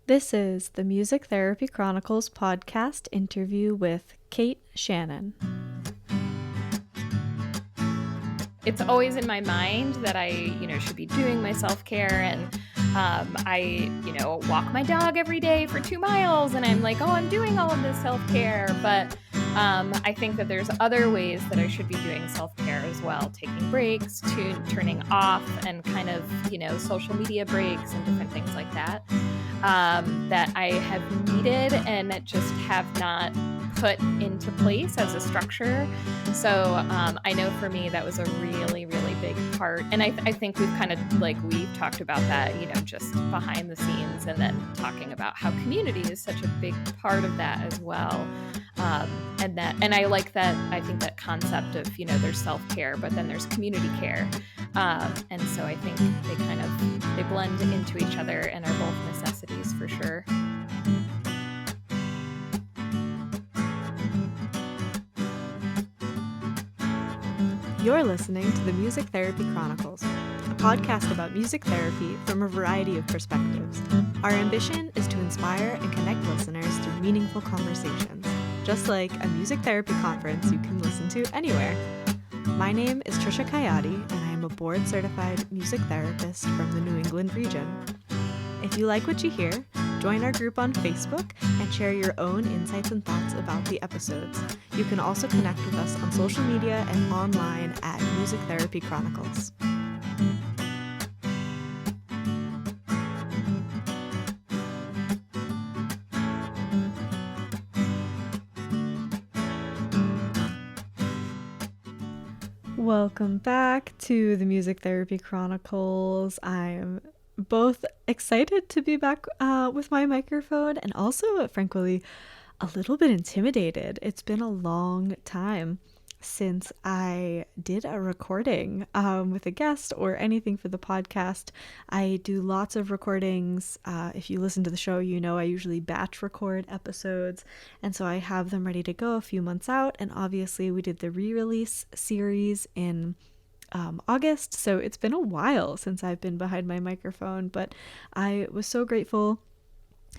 This is the Music Therapy Chronicles podcast interview with Shannon. It's always in my mind that I, should be doing my self-care, and I, walk my dog every day for 2 miles, and I'm like, oh, I'm doing all of this self-care. But I think that there's other ways that I should be doing self-care as well, taking breaks, turning off, and kind of, social media breaks and different things like that, that I have needed and just have not put into place as a structure. So I know for me that was a really, really big part. And I think we've kind of we've talked about that, just behind the scenes, and then talking about how community is such a big part of that as well. And I like that. I think that concept of, there's self-care, but then there's community care. And so I think they blend into each other and are both necessities for sure. You're listening to the Music Therapy Chronicles, a podcast about music therapy from a variety of perspectives. Our ambition is to inspire and connect listeners through meaningful conversations, just like a music therapy conference you can listen to anywhere. My name is Tricia, and I am a board-certified music therapist from the New England region. If you like what you hear, join our group on Facebook and share your own insights and thoughts about the episodes. You can also connect with us on social media and online at Music Therapy Chronicles. Welcome back to the Music Therapy Chronicles. I'm both excited to be back with my microphone and also, frankly, a little bit intimidated. It's been a long time since I did a recording with a guest or anything for the podcast. I do lots of recordings. If you listen to the show, you know I usually batch record episodes, and so I have them ready to go a few months out. And obviously we did the re-release series in August, so it's been a while since I've been behind my microphone, but I was so grateful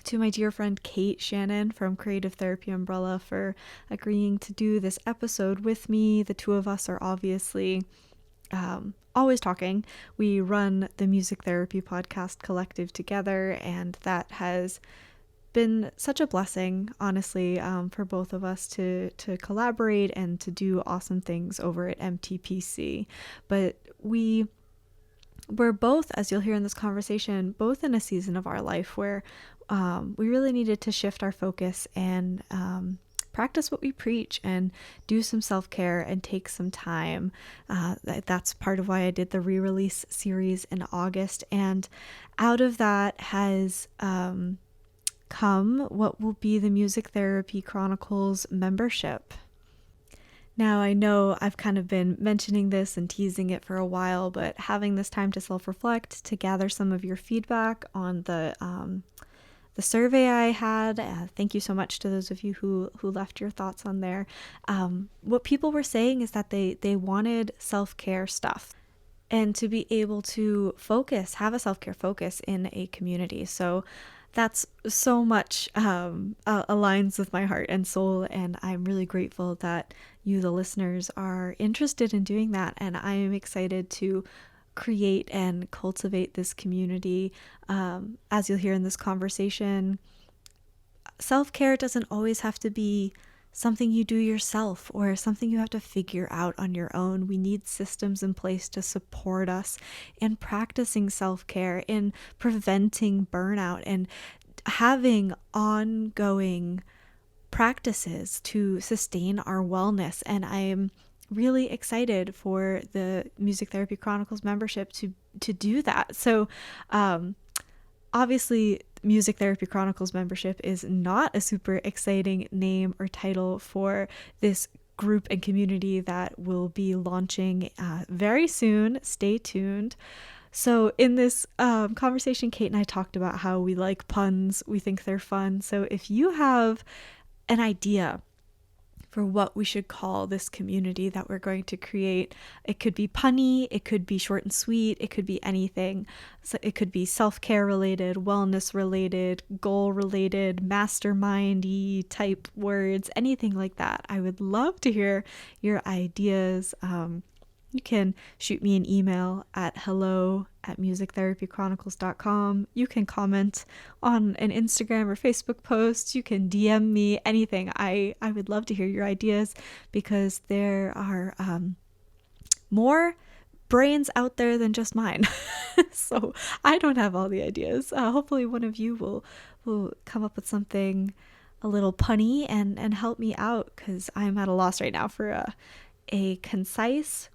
to my dear friend Shannon from Creative Therapy Umbrella for agreeing to do this episode with me. The two of us are obviously always talking. We run the Music Therapy Podcast Collective together, and that has been such a blessing, honestly, for both of us to collaborate and to do awesome things over at MTPC. But we're both, as you'll hear in this conversation, both in a season of our life where we really needed to shift our focus and practice what we preach and do some self-care and take some time. That's part of why I did the re-release series in August. And out of that has come what will be the Music Therapy Chronicles membership. Now, I know I've kind of been mentioning this and teasing it for a while, but having this time to self-reflect, to gather some of your feedback on the survey I had. Thank you so much to those of you who left your thoughts on there. What people were saying is that they wanted self-care stuff and to be able to have a self-care focus in a community. So that's so much aligns with my heart and soul, and I'm really grateful that you, the listeners, are interested in doing that, and I am excited to create and cultivate this community. As you'll hear in this conversation, self-care doesn't always have to be something you do yourself or something you have to figure out on your own. We need systems in place to support us in practicing self-care, in preventing burnout, and having ongoing practices to sustain our wellness. And I am really excited for the Music Therapy Chronicles membership to do that. So obviously, Music Therapy Chronicles membership is not a super exciting name or title for this group and community that will be launching very soon. Stay tuned. So in this conversation, Kate and I talked about how we like puns. We think they're fun. So if you have an idea for what we should call this community that we're going to create. It could be punny, it could be short and sweet, it could be anything. So it could be self-care related, wellness related, goal related, mastermindy type words, anything like that. I would love to hear your ideas. You can shoot me an email at hello@musictherapychronicles.com. You can comment on an Instagram or Facebook post. You can DM me, anything. I would love to hear your ideas, because there are more brains out there than just mine. So I don't have all the ideas. Hopefully one of you will come up with something a little punny and help me out, because I'm at a loss right now for a concise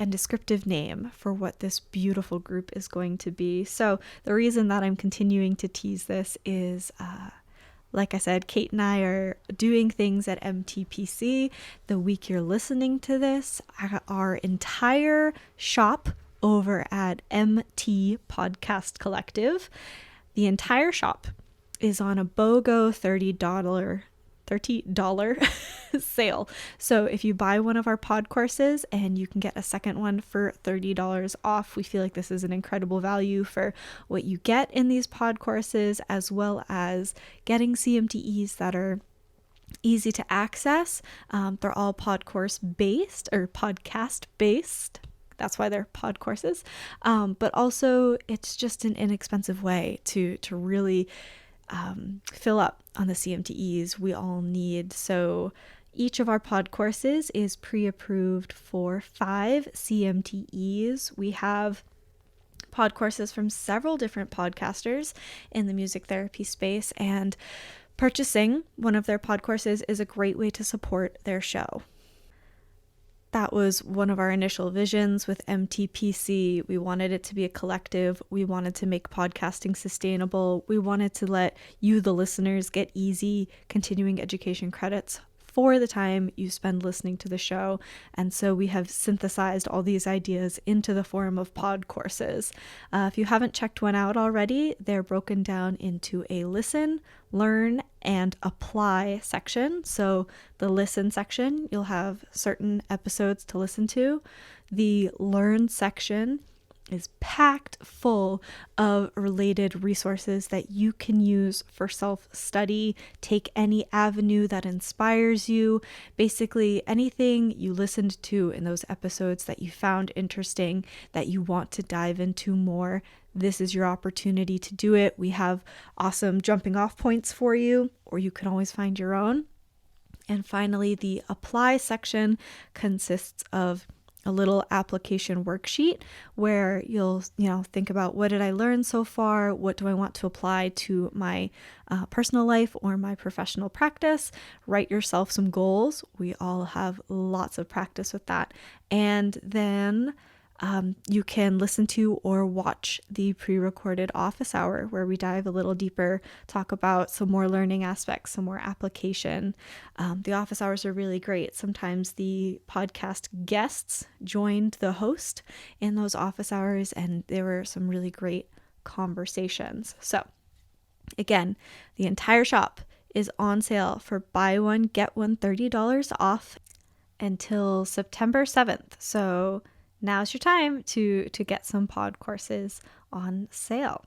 and descriptive name for what this beautiful group is going to be. So the reason that I'm continuing to tease this is, like I said, Kate and I are doing things at MTPC. The week you're listening to this, our entire shop over at MT Podcast Collective, the entire shop is on a BOGO $30 sale. So if you buy one of our pod courses, and you can get a second one for $30 off, we feel like this is an incredible value for what you get in these pod courses, as well as getting CMTEs that are easy to access. They're all pod course based, or podcast based. That's why they're pod courses. But also it's just an inexpensive way to really fill up on the CMTEs we all need. So each of our pod courses is pre-approved for 5 CMTEs. We have pod courses from several different podcasters in the music therapy space, and purchasing one of their pod courses is a great way to support their show. That was one of our initial visions with MTPC. We wanted it to be a collective. We wanted to make podcasting sustainable. We wanted to let you, the listeners, get easy continuing education credits for the time you spend listening to the show. And so we have synthesized all these ideas into the form of pod courses. If you haven't checked one out already, they're broken down into a listen, learn, and apply section. So the listen section, you'll have certain episodes to listen to. The learn section is packed full of related resources that you can use for self-study. Take any avenue that inspires you. Basically, anything you listened to in those episodes that you found interesting, that you want to dive into more, this is your opportunity to do it. We have awesome jumping off points for you, or you can always find your own. And finally, the apply section consists of a little application worksheet where you'll, think about, what did I learn so far? What do I want to apply to my personal life or my professional practice? Write yourself some goals. We all have lots of practice with that. And then you can listen to or watch the pre-recorded office hour where we dive a little deeper, talk about some more learning aspects, some more application. The office hours are really great. Sometimes the podcast guests joined the host in those office hours, and there were some really great conversations. So again, the entire shop is on sale for buy one, get one $30 off until September 7th. So now's your time to get some pod courses on sale.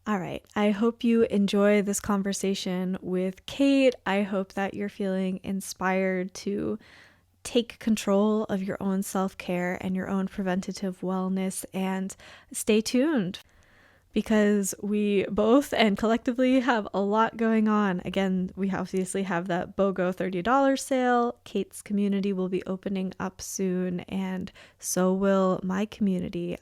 All right. I hope you enjoy this conversation with Kate. I hope that you're feeling inspired to take control of your own self-care and your own preventative wellness, and stay tuned, because we both and collectively have a lot going on. Again, we obviously have that BOGO $30 sale. Kate's community will be opening up soon, and so will my community.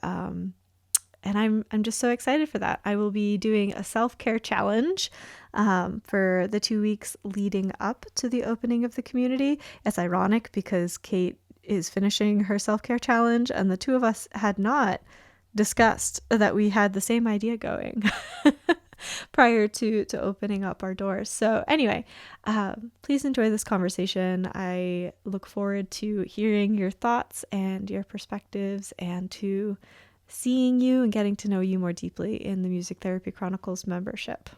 And I'm just so excited for that. I will be doing a self-care challenge for the 2 weeks leading up to the opening of the community. It's ironic because Kate is finishing her self-care challenge, and the two of us had not discussed that we had the same idea going prior to opening up our doors. So anyway, please enjoy this conversation. I look forward to hearing your thoughts and your perspectives, and to seeing you and getting to know you more deeply in the Music Therapy Chronicles membership.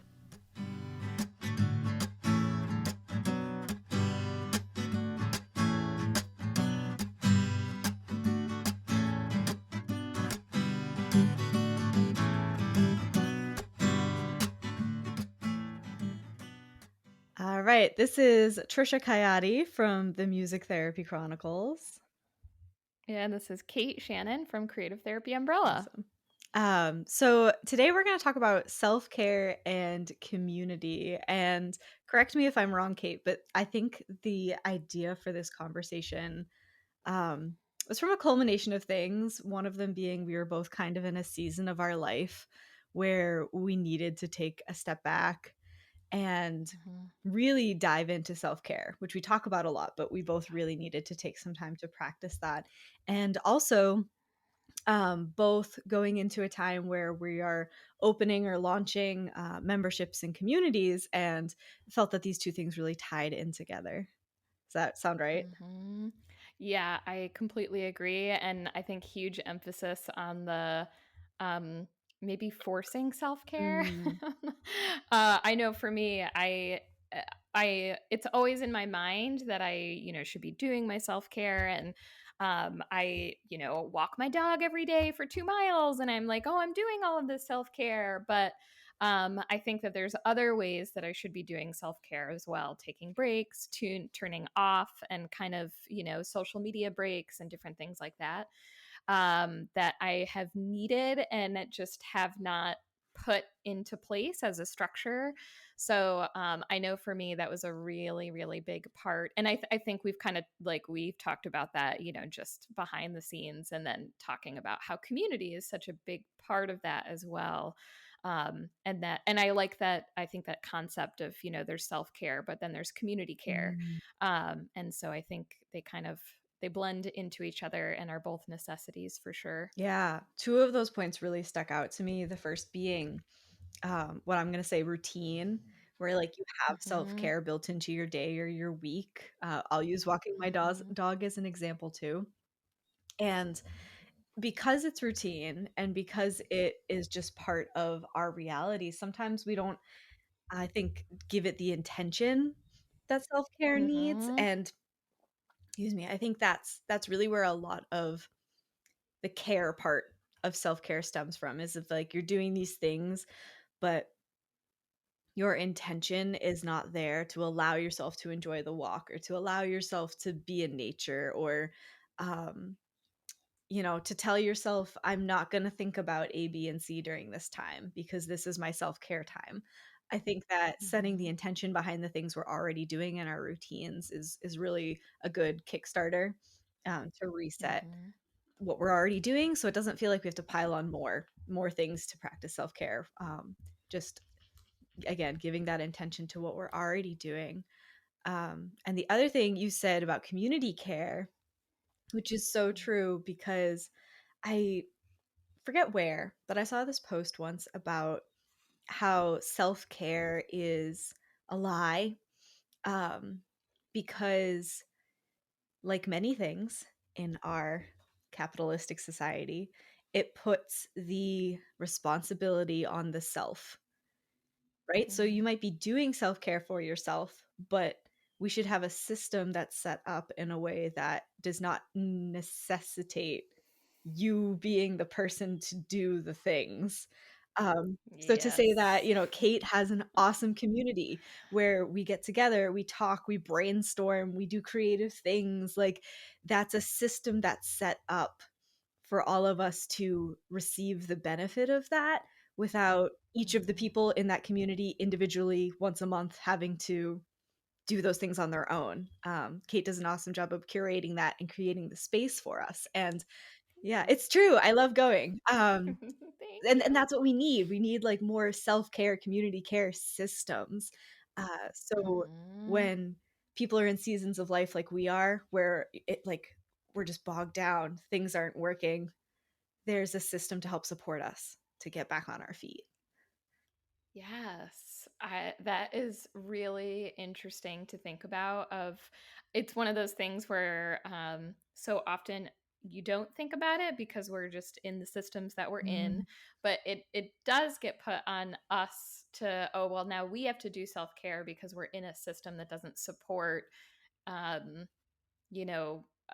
All right, this is Tricia Coyote from the Music Therapy Chronicles. And this is Kate Shannon from Creative Therapy Umbrella. Awesome. So today we're going to talk about self-care and community. And correct me if I'm wrong, Kate, but I think the idea for this conversation um, was from a culmination of things. One of them being we were both kind of in a season of our life where we needed to take a step back and Mhm. really dive into self-care, which we talk about a lot, but we both really needed to take some time to practice that. And also, both going into a time where we are opening or launching memberships and communities, and felt that these two things really tied in together. Does that sound right? Mhm. Yeah, I completely agree, and I think huge emphasis on the, um, maybe forcing self-care. Mm, I know for me, uh, I it's always in my mind that I, should be doing my self-care, and, I, walk my dog every day for 2 miles, and I'm like, "Oh, I'm doing all of this self-care," but I think that there's other ways that I should be doing self care as well, taking breaks, turning off, and kind of, social media breaks and different things like that, that I have needed and that just have not put into place as a structure. So I know for me that was a really, really big part. And I think we've kind of like we've talked about that, just behind the scenes, and then talking about how community is such a big part of that as well. And I like that. I think that concept of, there's self-care, but then there's community care. mm. And so I think they blend into each other and are both necessities for sure. Yeah, two of those points really stuck out to me. The first being what I'm going to say routine, where like you have Mhm. self-care built into your day or your week. I'll use walking my Mhm. dog as an example too. And because it's routine and because it is just part of our reality, sometimes we don't, I think, give it the intention that self-care needs. Mhm. And excuse me, I think that's really where a lot of the care part of self-care stems from, is if like you're doing these things, but your intention is not there to allow yourself to enjoy the walk or to allow yourself to be in nature or um to tell yourself, I'm not going to think about A, B, and C during this time because this is my self care time. I think that setting the Mhm. intention behind the things we're already doing in our routines is really a good Kickstarter to reset Mhm. what we're already doing, so it doesn't feel like we have to pile on more things to practice self care. Just again, giving that intention to what we're already doing. And the other thing you said about community care, which is so true because I forget where, but I saw this post once about how self-care is a lie, um, because like many things in our capitalistic society, it puts the responsibility on the self, right? So you Mhm. might be doing self-care for yourself, but we should have a system that's set up in a way that does not necessitate you being the person to do the things. So to say that, Yes. Kate has an awesome community where we get together, we talk, we brainstorm, we do creative things. Like that's a system that's set up for all of us to receive the benefit of that without each of the Mhm. people in that community individually once a month having to do those things on their own. Kate does an awesome job of curating that and creating the space for us. And Thank yeah, you. it's true. I love going. Thank And you. that's what we need. We need like more self-care, community care systems. So Mhm. when people are in seasons of life like we are, where we're just bogged down, things aren't working, there's a system to help support us to get back on our feet. Yes, that is really interesting to think about. It's one of those things where so often you don't think about it because we're just in the systems that we're in, Mm, but it does get put on us to, oh well, now we have to do self care because we're in a system that doesn't support um,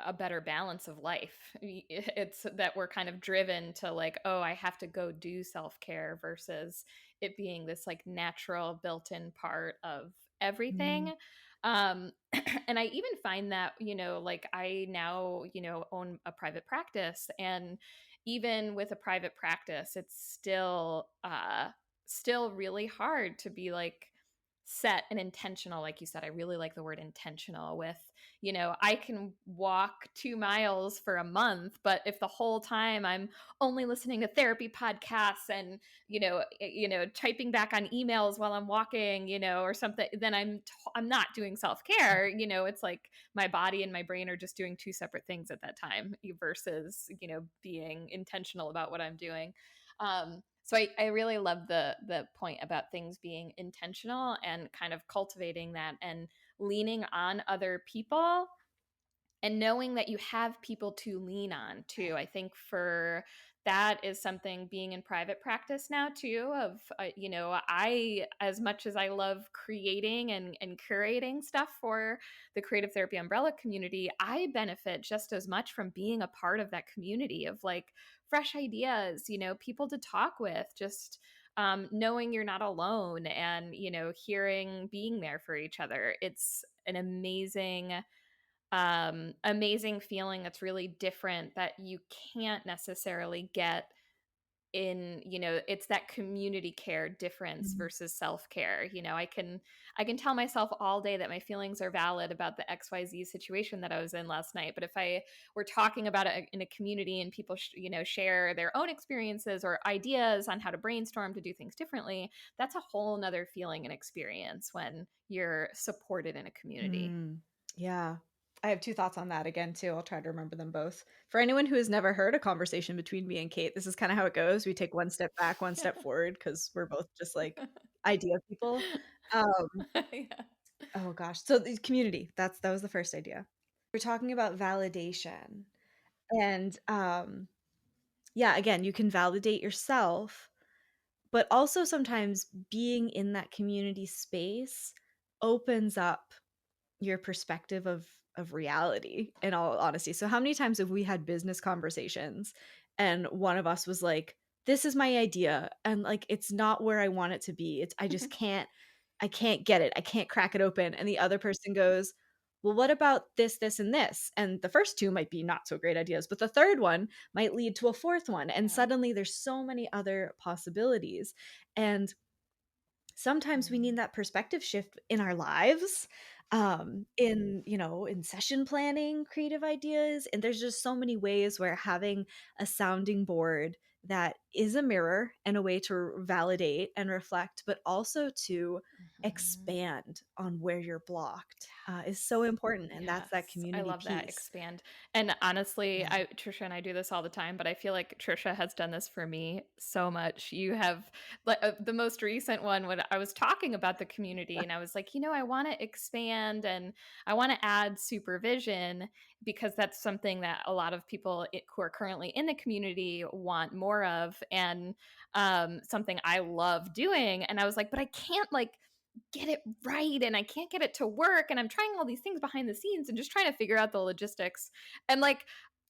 a better balance of life. It's that we're kind of driven to like, oh, I have to go do self care versus it being this like natural built in part of everything. Um, and I even find that, like I now, own a private practice, and even with a private practice, it's still really hard to be like set and intentional. Like you said, I really like the word intentional with, I can walk 2 miles for a month, but if the whole time I'm only listening to therapy podcasts and, typing back on emails while I'm walking, or something, then I'm not doing self-care. It's like my body and my brain are just doing two separate things at that time versus, being intentional about what I'm doing. So I really love the point about things being intentional and kind of cultivating that and leaning on other people and knowing that you have people to lean on too. I think for that is something being in private practice now too of I, as much as I love creating and curating stuff for the creative therapy umbrella community, I benefit just as much from being a part of that community of like fresh ideas, people to talk with, just knowing you're not alone, and being there for each other. It's an amazing feeling that's really different that you can't necessarily get in, it's that community care difference Mhm. versus self-care. I can tell myself all day that my feelings are valid about the XYZ situation that I was in last night, but if I were talking about it in a community and people share their own experiences or ideas on how to brainstorm to do things differently, that's a whole nother feeling and experience when you're supported in a community. Yeah. I have two thoughts on that again, too. I'll try to remember them both. For anyone who has never heard a conversation between me and Kate, this is kind of how it goes. We take one step back, one step forward, because we're both just like idea people. Um, Yeah. oh gosh. So the community, that was the first idea. We're talking about validation. And yeah, again, you can validate yourself, but also sometimes being in that community space opens up your perspective of reality, in all honesty. So how many times have we had business conversations and one of us was like, this is my idea, and like it's not where I want it to be. It's I can't get it. I can't crack it open. And the other person goes, well, what about this, and this? And the first two might be not so great ideas, but the third one might lead to a fourth one. And Yeah. suddenly there's so many other possibilities. And sometimes we Mm. need that perspective shift in our lives, in in session planning creative ideas, and there's just so many ways where having a sounding board that is a mirror and a way to validate and reflect, but also to Mhm. expand on where you're blocked, is so important, and that's that Yes, I community love that. piece. Expand. And honestly, Yeah. Trisha and I do this all the time, but I feel like Trisha has done this for me so much. You have the most recent one when I was talking about the community and I was like, I want to expand and I want to add supervision because that's something that a lot of people who are currently in the community want more of, and something I love doing. And I was like, but I can't like get it right and I can't get it to work and I'm trying all these things behind the scenes and just trying to figure out the logistics. And like,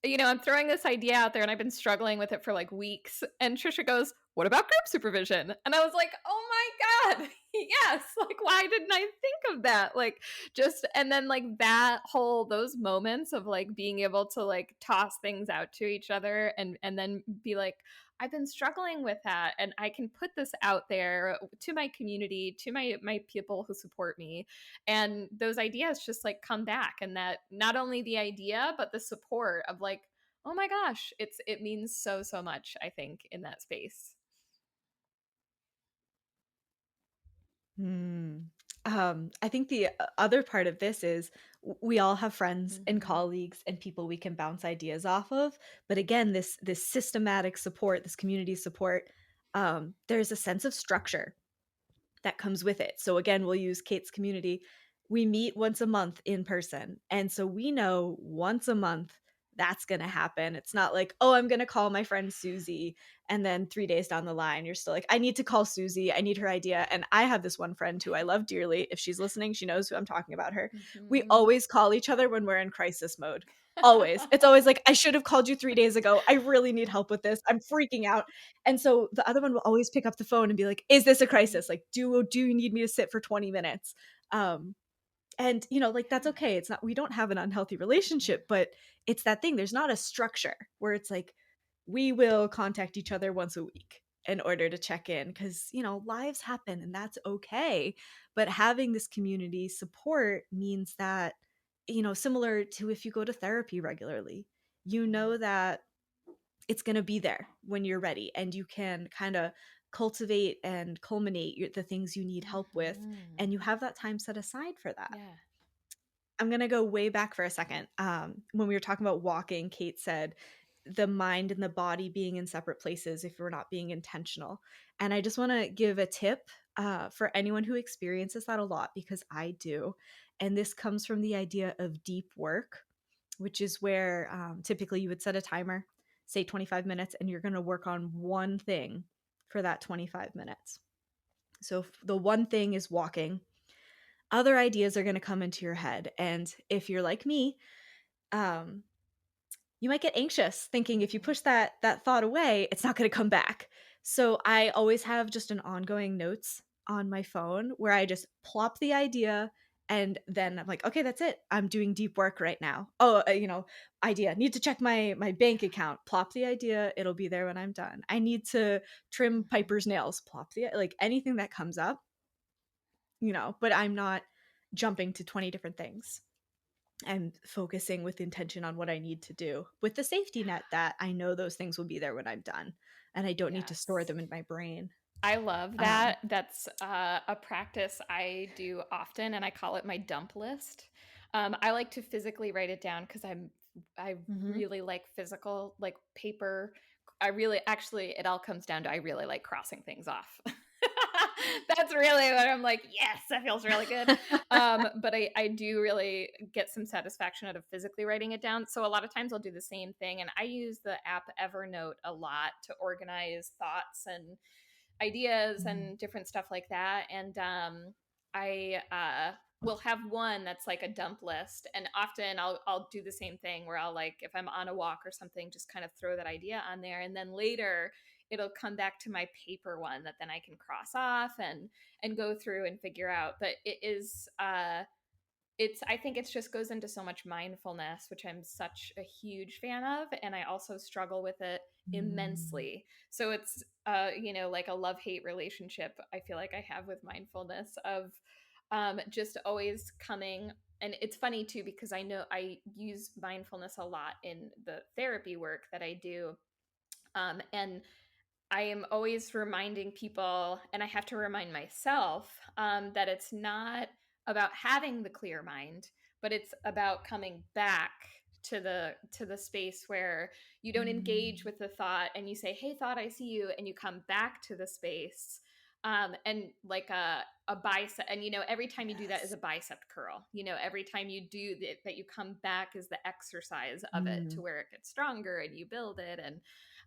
I'm throwing this idea out there and I've been struggling with it for like weeks. And Trisha goes, "What about group supervision?" And I was like, "Oh my God, yes. Like, why didn't I think of that?" Like, just, and then like those moments of like being able to like toss things out to each other and then be like, I've been struggling with that and I can put this out there to my community, to my people who support me. And those ideas just like come back, and that not only the idea but the support of like, oh my gosh, it means so much, I think, in that space. Hmm. I think the other part of this is we all have friends and Mhm. colleagues and people we can bounce ideas off of. But again, this systematic support, this community support, there's a sense of structure that comes with it. So again, we'll use Kate's community. We meet once a month in person, and so we know once a month that's going to happen. It's not like, oh, I'm going to call my friend Susie. And then 3 days down the line, you're still like, I need to call Susie. I need her idea. And I have this one friend who I love dearly. If she's listening, she knows who I'm talking about her. We Mhm. always call each other when we're in crisis mode. Always. It's always like, I should have called you 3 days ago. I really need help with this. I'm freaking out. And so the other one will always pick up the phone and be like, is this a crisis? Like, do you need me to sit for 20 minutes? And like, that's Yeah. okay. It's not, we don't have an unhealthy Yeah. relationship, but it's that thing. There's not a structure where it's like, we will contact each other once a week in order to check in, because lives happen and that's okay. But having this community support means that, similar to if you go to therapy regularly, Mhm. that it's going to be there when you're ready, and you can kind of cultivate and culminate the things you need help with, Mhm. and you have that time set aside for that. Yeah. I'm going to go way back for a second. When we were talking about walking, Kate said the mind and the body being in separate places if we're not being intentional. And I just want to give a tip for anyone who experiences that a lot, because I do. And this comes from the idea of deep work, which is where typically you would set a timer, say 25 minutes, and you're going to work on one thing for that 25 minutes. So if the one thing is walking, other ideas are going to come into your head. And if you're like me, um, you might get anxious thinking if you Mhm. push that thought away, it's not going to come back. So I always have just an ongoing notes on my phone where I just plop the idea, and then I'm like, okay, that's it. I'm doing deep work right now. Oh, idea. Need to check my bank account. Plop the idea. It'll be there when I'm done. I need to trim Mhm. Piper's nails. Plop the, like, anything that comes up, but I'm not jumping to 20 different things. I'm focusing with intention on what I need to do, with the safety net that I know those things will be there when I'm done and I don't need to store Yes. them in my brain. I love Um, that. That's a practice I do often, and I call it my dump list. I like to physically write it down because I mhm. really like physical, like paper. I really actually it all comes down to I really like crossing things off. That's really what I'm like. Yes, that feels really good. But I do really get some satisfaction out of physically writing it down. So a lot of times I'll do the same thing, and I use the app Evernote a lot to organize thoughts and ideas Mm. and different stuff like that. And I will have one that's like a dump list, and often I'll do the same thing where I'll, like, if I'm on a walk or something, just kind of throw that idea on there, and then later it'll come back to my paper one that then I can cross off and go through and figure out. But it is it's I think it just goes into so much mindfulness, which I'm such a huge fan of, and I also struggle with it Mm. immensely. So it's like a love-hate relationship I feel like I have with mindfulness, of just always coming. And it's funny too because I know I use mindfulness a lot in the therapy work that I do. And I am always reminding people, and I have to remind myself, that it's not about having the clear mind, but it's about coming back to the space where you don't engage Mm. with the thought and you say, "Hey, thought, I see you," and you come back to the space. And like a bicep, and every time you do that is Yes. a bicep curl. Every time you do that, you come back is the exercise of it to Mm. where it gets stronger and you build it. And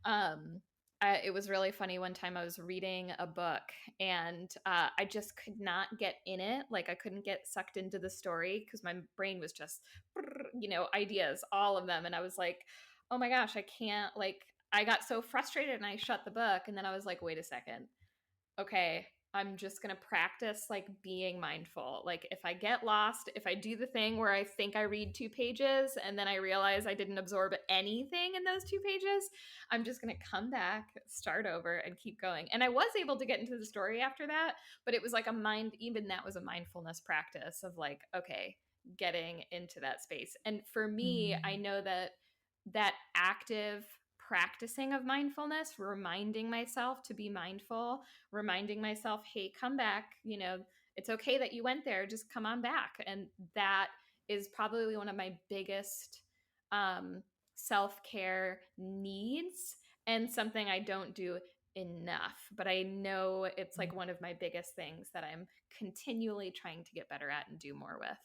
um, it was really funny. One time I was reading a book, and I just could not get in it. Like, I couldn't get sucked into the story because my brain was just, ideas, all of them. And I was like, oh my gosh, I can't, like, I got so frustrated and I shut the book. And then I was like, wait a second. Okay, I'm just going to practice like being mindful. Like, if I get lost, if I do the thing where I think I read 2 pages and then I realize I didn't absorb anything in those 2 pages, I'm just going to come back, start over, and keep going. And I was able to get into the story after that, but it was like even that was a mindfulness practice of like, okay, getting into that space. And for me, I Mm. know that active practicing of mindfulness, reminding myself to be mindful, reminding myself, hey, come back, it's okay that you went there, just come on back. And that is probably one of my biggest um, self-care needs, and something I don't do enough, but I know it's like one of my biggest things that I'm continually trying to get better at and do more with.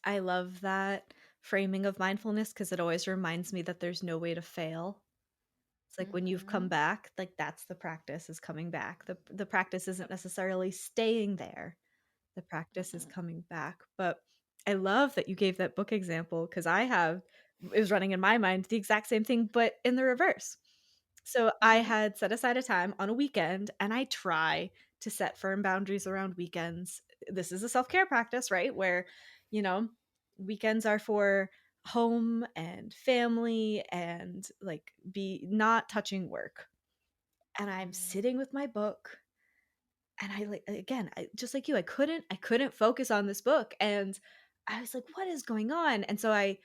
I love that framing of mindfulness because it always reminds me that there's no way to fail. It's like when you've come Mhm. back, like that's the practice is coming back. The practice isn't Yep. necessarily staying there. The practice is Mm-mm. coming back. But I love that you gave that book example because I have it was running in my mind the exact same thing, but in the reverse. So I Mhm. had set aside a time on a weekend and I try to set firm boundaries around weekends. This is a self-care practice, right? Where, you know, weekends are for home and family and like be not touching work. And I'm Mhm. sitting with my book and I like again, just like you, I couldn't focus on this book, and I was like, "What is going on?" And so I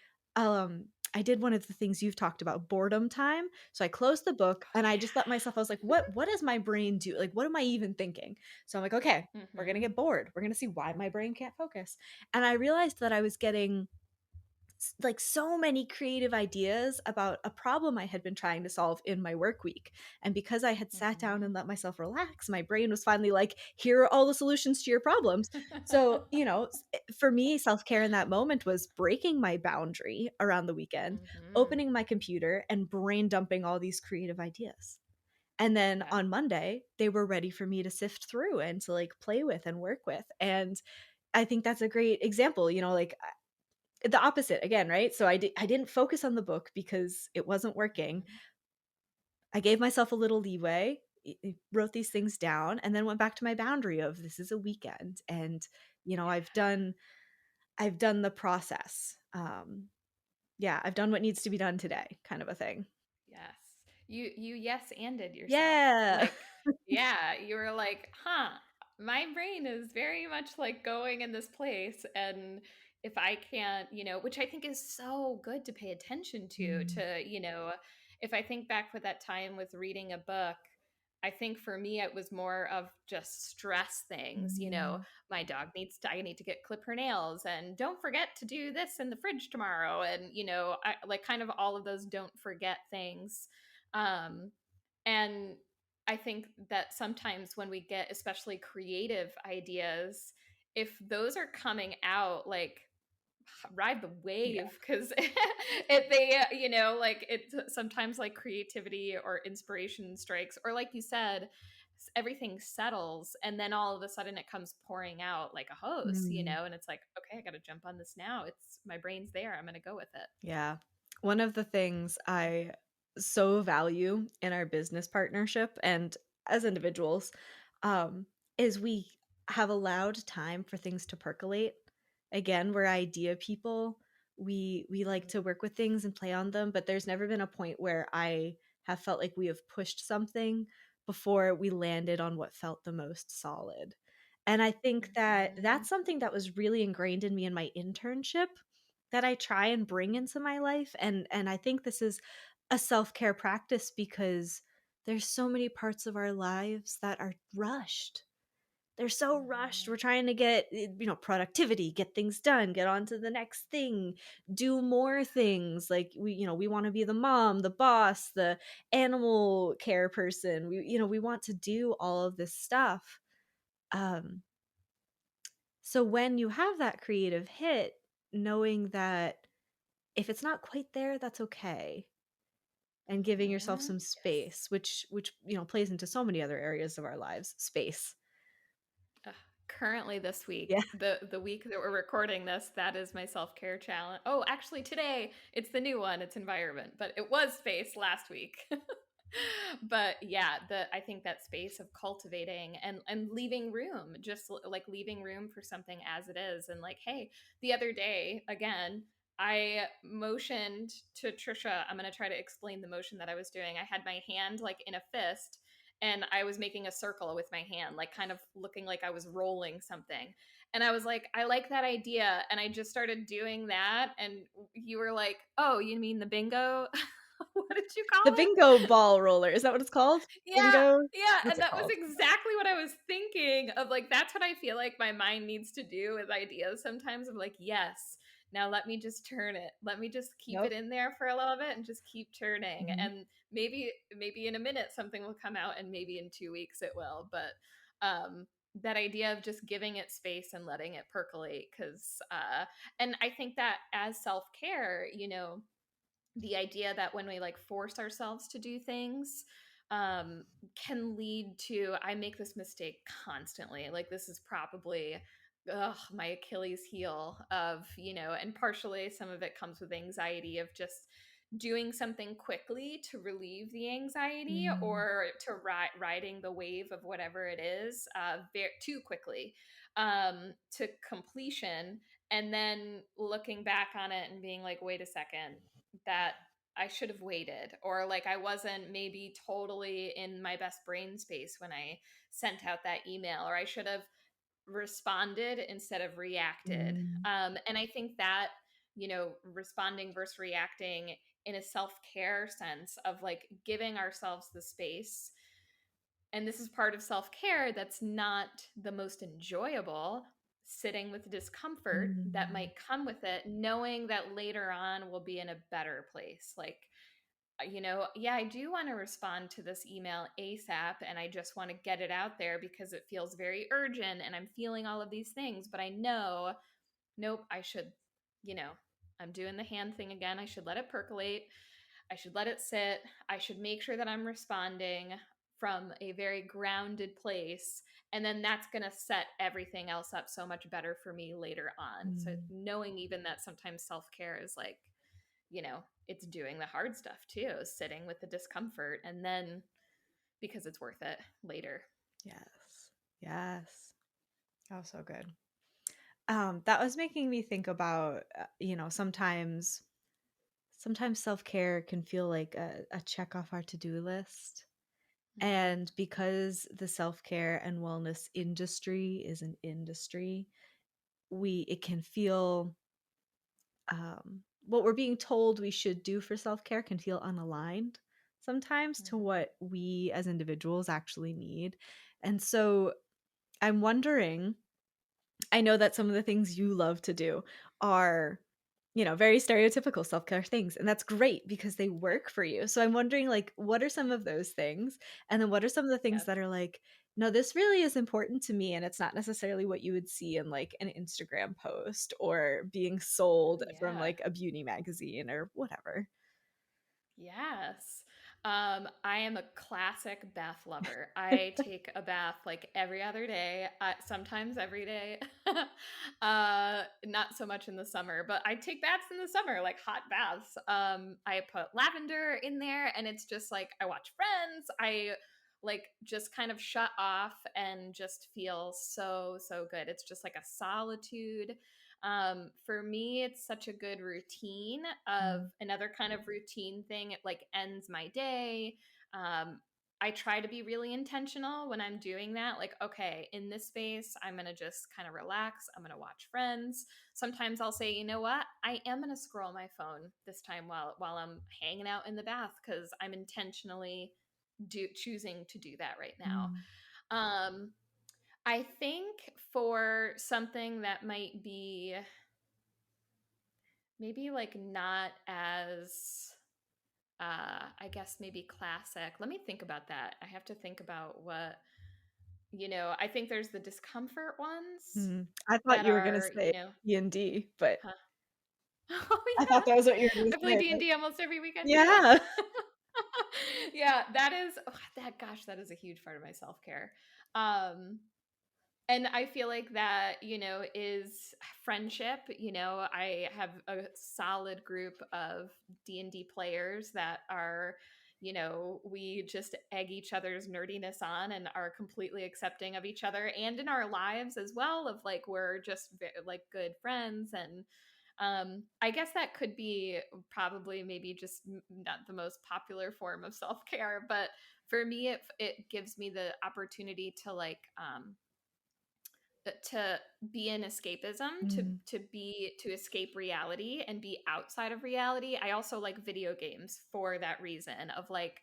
did one of the things you've talked about, boredom time. So I closed the book Oh, and I just let myself I was like, yeah. "What does my brain do? Like, what am I even thinking?" So I'm like, "Okay, we're gonna Mhm. get bored. We're gonna see why my brain can't focus." And I realized that I was getting like so many creative ideas about a problem I had been trying to solve in my work week. And because I had sat down and Mhm. let myself relax, my brain was finally like, here are all the solutions to your problems. So, for me, self care in that moment was breaking my boundary around the weekend, Mhm. opening my computer, and brain dumping all these creative ideas. And then Yeah. on Monday, they were ready for me to sift through and to like play with and work with. And I think that's a great example, like the opposite again, right? So I didn't focus on the book because it wasn't working. Mhm. I gave myself a little leeway, wrote these things down, and then went back to my boundary of this is a weekend, and Yeah. I've done the process. Yeah, I've done what needs to be done today, kind of a thing. Yes. You yes anded yourself. Yeah. Like, yeah, you were like, "Huh, my brain is very much like going in this place and if I can't, which I think is so good to pay attention Mm, if I think back with that time with reading a book, I think for me it was more of just stress things, mm, my dog I need to get clip her nails and don't forget to do this in the fridge tomorrow. And, I like kind of all of those don't forget things. Um, and I think that sometimes when we get especially creative ideas, if those are coming out like ride the yeah. wave because it they like it sometimes like creativity or inspiration strikes or like you said everything settles and then all of a sudden it comes pouring out like a hose Mm. and it's like okay I gotta jump on this now it's my brain's there I'm gonna go with it. Yeah. One of the things I so value in our business partnership and as individuals, is we have allowed time for things to percolate. Again, we're idea people. We like to work with things and play on them, but there's never been a point where I have felt like we have pushed something before we landed on what felt the most solid. And I think that Mhm. that's something that was really ingrained in me in my internship that I try and bring into my life, and I think this is a self-care practice because there's so many parts of our lives that are rushed. They're so rushed. Mhm. We're trying to get, productivity, get things done, get on to the next thing, do more things. Like we want to be the mom, the boss, the animal care person. We want to do all of this stuff. Um, so when you have that creative hit, knowing that if it's not quite there, that's okay, and giving yourself Mhm. some Yes. space, which plays into so many other areas of our lives, space. Ugh, currently this Yeah. week, the week that we're recording this, that is my self-care challenge. Oh, actually today it's the new one, it's environment, but it was space last week. But yeah, the I think that space of cultivating and leaving room, just like leaving room for something as it is and like, hey, the other day again, I motioned to Trisha, I'm going to try to explain the motion that I was doing. I had my hand like in a fist and I was making a circle with my hand, like kind of looking like I was rolling something. And I was like, I like that idea. And I just started doing that. And you were like, oh, you mean the bingo? What did you call The it? bingo ball roller, is that what it's called? Yeah, Bingo? yeah, What's and it that was called? exactly what I was thinking of, like, that's what I feel like my mind needs to do with ideas sometimes. I'm like, "Yes, now let me just turn it. Let me just keep it Yep. in there for a little bit and just keep turning." Mhm. And maybe in a minute something will come out and maybe in 2 weeks it will, but that idea of just giving it space and letting it percolate. Because and I think that as self-care, the idea that when we like force ourselves to do things, um, can lead to, I make this mistake constantly. Like, this is probably my Achilles heel of, and partially some of it comes with anxiety of just doing something quickly to relieve the anxiety, Mm. or to riding the wave of whatever it is too quickly to completion, and then looking back on it and being like, wait a second, that I should have waited, or like I wasn't maybe totally in my best brain space when I sent out that email, or I should have responded instead of reacted. Mm. And I think that, responding versus reacting in a self-care sense of like giving ourselves the space, and this is part of self-care that's not the most enjoyable, sitting with discomfort that Mm. might come with it, knowing that later on we'll be in a better place. Like, yeah, I do want to respond to this email ASAP, and I just want to get it out there because it feels very urgent and I'm feeling all of these things, but I know, nope, I should, you know, I'm doing the hand thing again. I should let it percolate. I should let it sit. I should make sure that I'm responding from a very grounded place. And then that's going to set everything else up so much better for me later on. So Mm. knowing even that sometimes self-care is like, it's doing the hard stuff too, sitting with the discomfort, and then because it's worth it later. Yes. Yes. Oh, so good. That was making me think about, sometimes self-care can feel like a check off our to-do list. Mm-hmm. And because the self-care and wellness industry is an industry, it can feel, what we're being told we should do for self-care can feel unaligned sometimes to Mm-hmm. what we as individuals actually need. And so I'm wondering, I know that some of the things you love to do are, very stereotypical self-care things, and that's great because they work for you. So I'm wondering, like, what are some of those things? And then what are some of the things Yes. that are like, no, this really is important to me, and it's not necessarily what you would see in like an Instagram post or being Oh, sold from yeah. like a beauty magazine or whatever. Yes. I am a classic bath lover. I take a bath like every other day, sometimes every day. Not so much in the summer, but I take baths in the summer, like hot baths. I put lavender in there, and it's just like I watch Friends. I like just kind of shut off and just feel so, so good. It's just like a solitude. For me, it's such a good routine of Mm. another kind of routine thing. It like ends my day. Um, I try to be really intentional when I'm doing that. Like, okay, in this space, I'm going to just kind of relax. I'm going to watch Friends. Sometimes I'll say, you know what? I am going to scroll my phone this time while I'm hanging out in the bath, because I'm intentionally choosing to do that right now. Mm. Um, I think for something that might be maybe like not as I guess maybe classic. Let me think about that. I have to think about what, I think there's the discomfort ones Mm. I thought that you were gonna are, say D&D, but huh. Oh I thought that yeah. was what you were gonna I play say, but D&D almost every weekend too. yeah. Yeah, that is that is a huge part of my self-care. Um and I feel like that, is friendship. I have a solid group of D&D players that are, we just egg each other's nerdiness on and are completely accepting of each other, and in our lives as well, of like we're just like good friends. And I guess that could be probably maybe just not the most popular form of self-care, but for me it gives me the opportunity to like to be in escapism, Mm. to escape reality and be outside of reality. I also like video games for that reason of like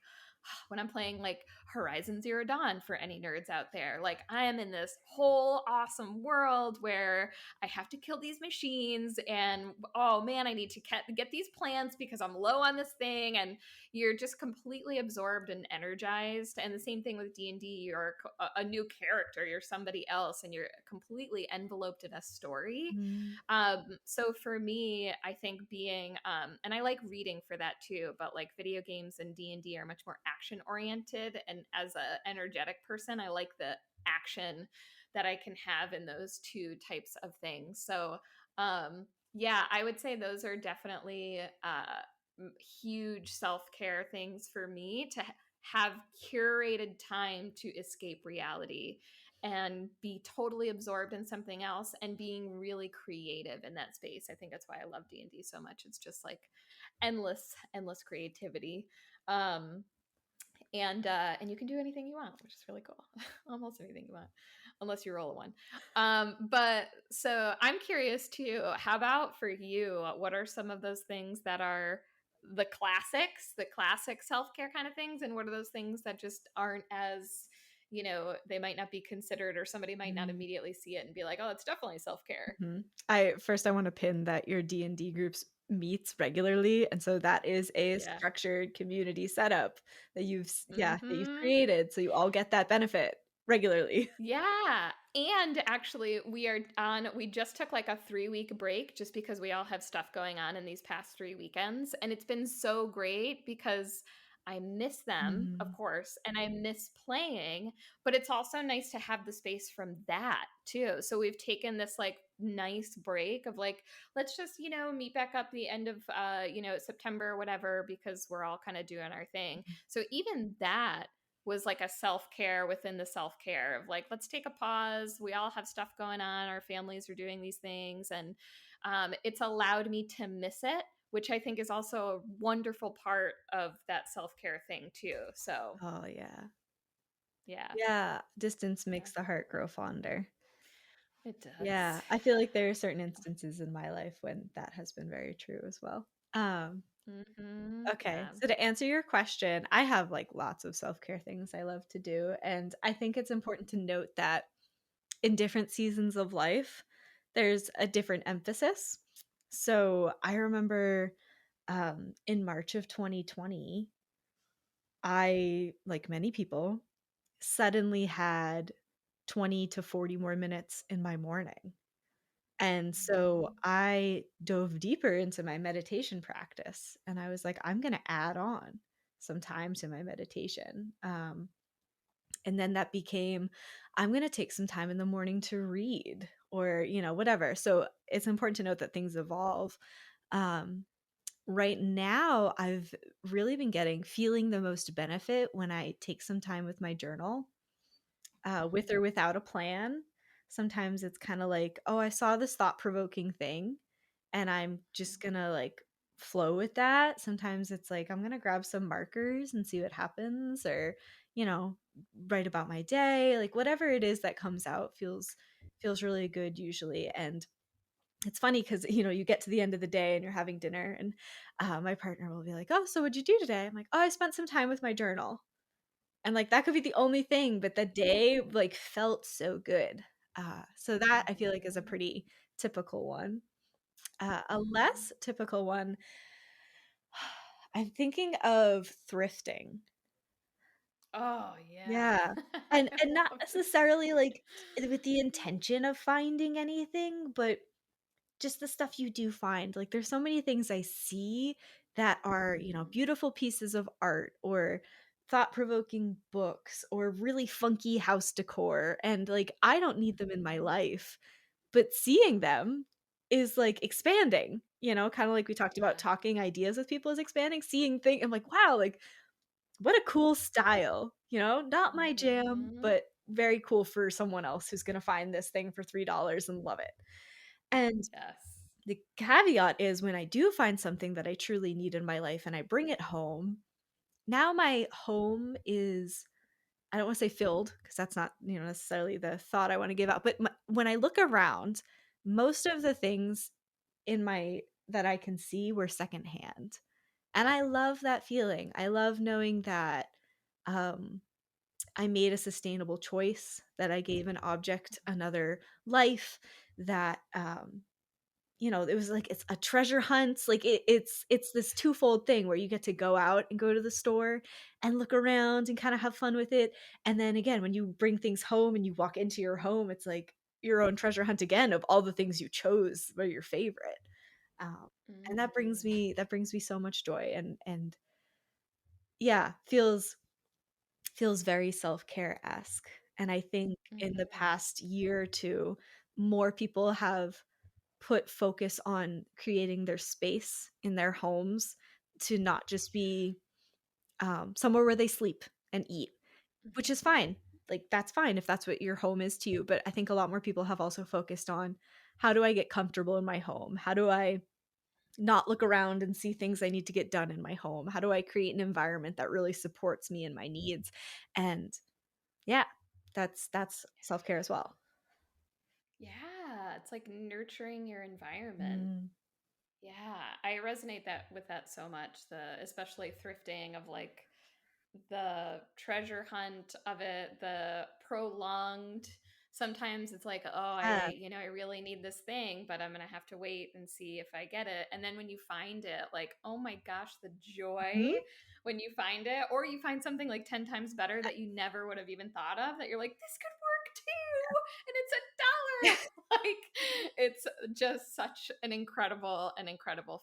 when I'm playing like Horizon Zero Dawn for any nerds out there. Like I am in this whole awesome world where I have to kill these machines and oh man, I need to get these plants because I'm low on this thing, and you're just completely absorbed and energized. And the same thing with D&D, you're a new character, you're somebody else, and you're completely enveloped in a story. Mm. So for me, I think being, and I like reading for that too, but like video games and D&D are much more action oriented. And as a energetic person, I like the action that I can have in those two types of things. So, yeah, I would say those are definitely huge self-care things for me to have curated time to escape reality and be totally absorbed in something else and being really creative in that space. I think that's why I love D&D so much. It's just like endless creativity. And you can do anything you want, which is really cool. Almost anything you want, unless you roll a one. But so I'm curious too, how about for you? What are some of those things that are the classics, the classic self-care kind of things, and what are those things that just aren't as, they might not be considered, or somebody might not Mm. immediately see it and be like, oh, it's definitely self-care. Mhm. I want to pin that your D&D groups meets regularly, and so that is a Yeah. structured community setup that you've Mm-hmm. created, so you all get that benefit regularly. Yeah. And actually, we just took like a 3-week break just because we all have stuff going on in these past 3 weekends. And it's been so great because I miss them, of Mhm. course, and I miss playing, but it's also nice to have the space from that too. So we've taken this like nice break of like, let's just, meet back up the end of, September or whatever, because we're all kind of doing our thing. So even that was like a self-care within the self-care of like, let's take a pause, we all have stuff going on, our families are doing these things, and it's allowed me to miss it, which I think is also a wonderful part of that self-care thing too. So Oh, yeah. yeah. Yeah, distance Yeah, makes the heart grow fonder. it does. Yeah, I feel like there are certain instances in my life when that has been very true as well. Okay, Yeah. so to answer your question, I have, like, lots of self-care things I love to do, and I think it's important to note that in different seasons of life, there's a different emphasis. So, I remember, in March of 2020, I, like many people, suddenly had 20 to 40 more minutes in my morning. And so Mhm. I dove deeper into my meditation practice and I was like, I'm going to add on some time to my meditation. And then that became, I'm going to take some time in the morning to read or, whatever. So it's important to note that things evolve. Um, right now, I've really been feeling the most benefit when I take some time with my journal, with or without a plan. Sometimes it's kind of like, oh, I saw this thought provoking thing and I'm just gonna like flow with that. Sometimes it's like, I'm gonna grab some markers and see what happens, or, you know, write about my day. Like whatever it is that comes out feels really good usually. And it's funny because you get to the end of the day and you're having dinner and my partner will be like, oh, so what'd you do today? I'm like, oh, I spent some time with my journal. And, like, that could be the only thing, but the day, like, felt so good. So that I feel like is a Mhm. pretty typical one. A Mhm. less typical one, I'm thinking of thrifting. Oh yeah. Yeah. I And not love to necessarily, thrift. like, with the intention of finding anything, but just the stuff you do find. Like, there's so many things I see that are, beautiful pieces of art or thought-provoking books or really funky house decor, and, like, I don't need them in my Mhm. life, but seeing them is, like, expanding, kinda like we talked about Yeah. talking ideas with people is expanding, seeing thing I'm like, "Wow, like, what a cool style," Not my jam, Mhm. but very cool for someone else who's gonna find this thing for $3 and love it. And Yes. the caveat is when I do find something that I truly need in my life and I bring it home, now my home is, I don't wanna say filled because that's not, necessarily the thought I wanna give out, but when I look around, most of the things in my that I can see were secondhand, and I love that feeling. I love knowing that Um, I made a sustainable choice, that I gave an object another life, that, it was like it's a treasure hunt. Like it's this twofold thing where you get to go out and go to the store and look around and kind of have fun with it. And then again, when you bring things home and you walk into your home, it's like your own treasure hunt again of all the things you chose were your favorite. Um, and Mm-hmm. that brings me so much joy, and yeah, feels very self-care-esque. And I think in the Mm-hmm. past year or two, more people have put focus on creating their space in their homes to not just be, somewhere where they sleep and eat, which is fine. Like, that's fine if that's what your home is to you, but I think a lot more people have also focused on, "How do I get comfortable in my home? How do I not look around and see things I need to get done in my home? How do I create an environment that really supports me and my needs?" And yeah, that's self-care as well. Yeah, it's like nurturing your environment. Mm. Yeah, I resonate that with that so much. The especially thrifting of like the treasure hunt of it, the prolonged. Sometimes it's like, oh, Yeah. I really need this thing, but I'm gonna have to wait and see if I get it. And then when you find it, like, oh my gosh, the joy Mhm. when you find it, or you find something like 10 times better that you never would have even thought of, that you're like, this could work too, and it's $1. Like, it's just such an incredible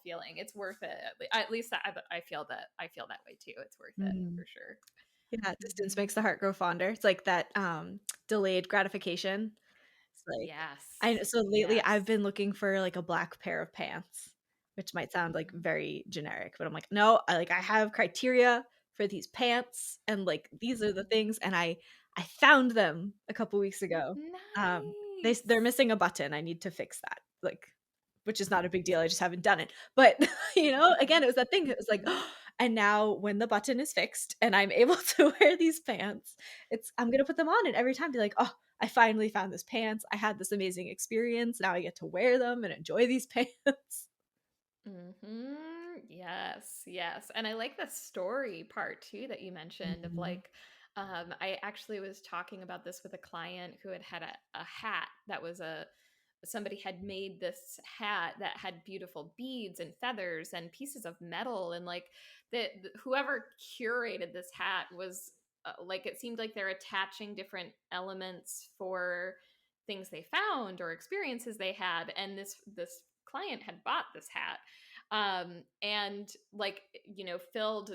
feeling. It's worth it. At least I feel that way too. It's worth it Mm. for sure. Yeah, distance Mhm. makes the heart grow fonder. It's like that, delayed gratification. It's like I Yes. know, so lately I've Yes. been looking for, like, a black pair of pants, which might sound, like, Mhm. very generic, but I'm like, "No, I have criteria for these pants, and, like, these are the Mhm. things," and I found them a couple weeks ago. They're Nice. missing a button, I need to fix that, like, which is not a big deal, I just haven't done it, but, again, it Mhm. was that thing, it was like, Mhm. and now when the button is fixed and I'm able to wear these pants, I'm gonna put them on and every time be like, "Oh, I finally found this pants. I had this amazing experience. Now I get to wear them and enjoy these pants." Yes, yes. And I like the story part too that you mentioned of Mhm. like, I actually was talking about this with a client who had a hat that was somebody had made this hat that had beautiful beads and feathers and pieces of metal, and like whoever curated this hat was like, it seemed like they're attaching different elements for things they found or experiences they had, and this client had bought this hat, and like, filled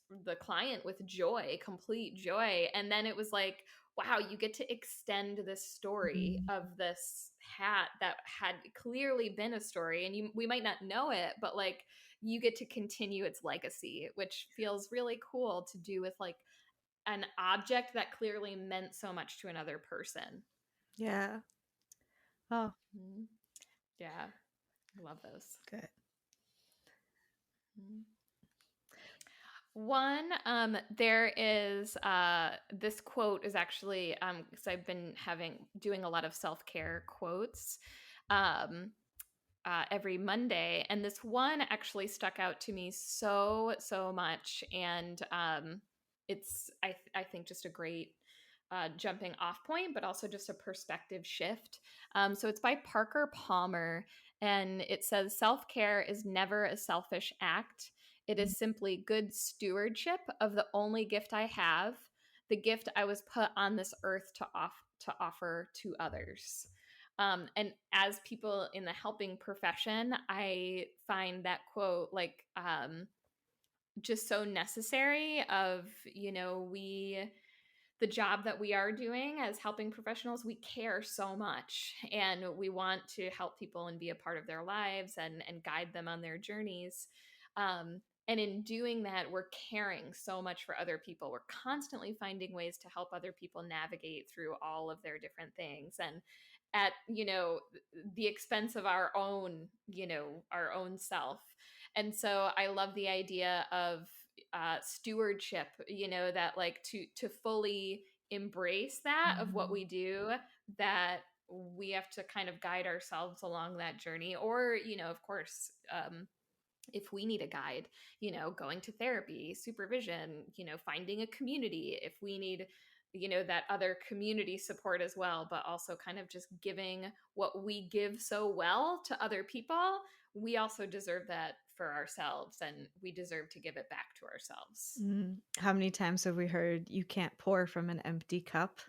the client with joy, complete joy. And then it was like, wow, you get to extend this story Mhm. of this hat that had clearly been a story, and we might not know it, but like, you get to continue its legacy, which feels really cool to do with like an object that clearly meant so much to another person. Yeah. Oh, Mhm. Yeah, I love those. good. Mhm. One, there is this quote is actually, because I've been having doing a lot of self-care quotes um every Monday, and this one actually stuck out to me so much, and it's I think just a great jumping off point, but also just a perspective shift. So it's by Parker Palmer, and it says, "Self care is never a selfish act. It is simply good stewardship of the only gift I have, the gift I was put on this earth to offer to others." And as people in the helping profession, I find that quote like, just so necessary. Of, we the job that we are doing as helping professionals, we care so much, and we want to help people and be a part of their lives, and guide them on their journeys. And in doing that, we're caring so much for other people. We're constantly finding ways to help other people navigate through all of their different things, and at the expense of our own self. And so I love the idea of stewardship, that like, to fully embrace that of what Mhm. we do, that we have to kind of guide ourselves along that journey, or of course, if we need a guide, going to therapy, supervision, finding a community, if we need, that other community support as well, but also kind of just giving what we give so well to other people, we also deserve that for ourselves, and we deserve to give it back to ourselves. How many times have we heard you can't pour from an empty cup?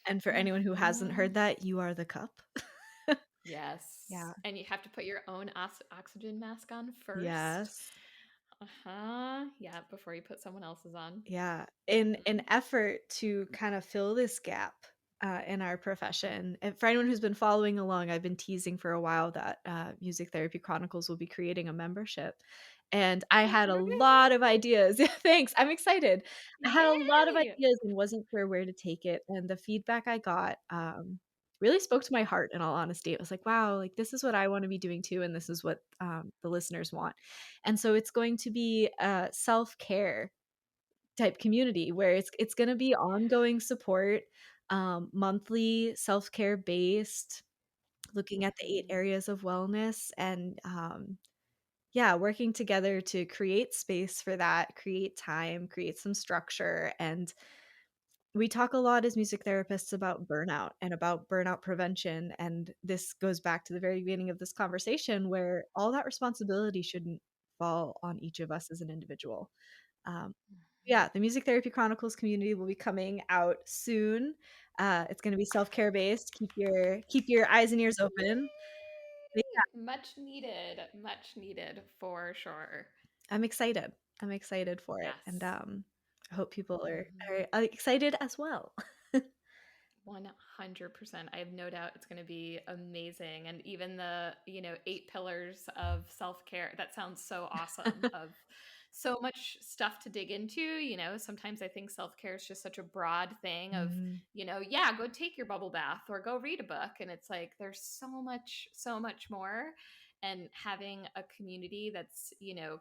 And for anyone who hasn't Hmm. heard that, you are the cup. Yes. Yeah. And you have to put your own oxygen mask on first. Yes. Uh-huh. Yeah, before you put someone else's on. Yeah. In Hmm. an effort to kind of fill this gap, in our profession, and for anyone who's been following along, I've been teasing for a while that, Music Therapy Chronicles will be creating a membership, and I had a lot of ideas. Yeah, thanks, I'm excited. I had a lot of Yay! ideas and wasn't sure where to take it, and the feedback I got, really spoke to my heart, in all honesty. It was like, "Wow, like, this is what I wanna be doing too, and this is what, the listeners want." And so it's going to be a self-care type community where it's gonna be ongoing support, monthly self-care based, looking at the 8 Mhm. areas of wellness and, yeah, working together to create space for that, create time, create some structure, and we talk a lot as music therapists about burnout and about burnout prevention, and this goes back to the very beginning of this conversation where all that responsibility shouldn't fall on each of us as an individual. Um, yeah, the Music Therapy Chronicles community will be coming out soon. It's gonna be self-care based. Keep your eyes and ears open. But yeah, Much needed for sure. I'm excited. I'm excited for it, and, Yes. I hope people are, Mhm. excited as well. 100%. I have no doubt it's going to be amazing. And even the, 8 pillars of self care, that sounds so awesome. Of so much stuff to dig into. Sometimes I think self care is just such a broad thing of, Mm, yeah, go take your bubble bath or go read a book. And it's like there's so much more. And having a community that's,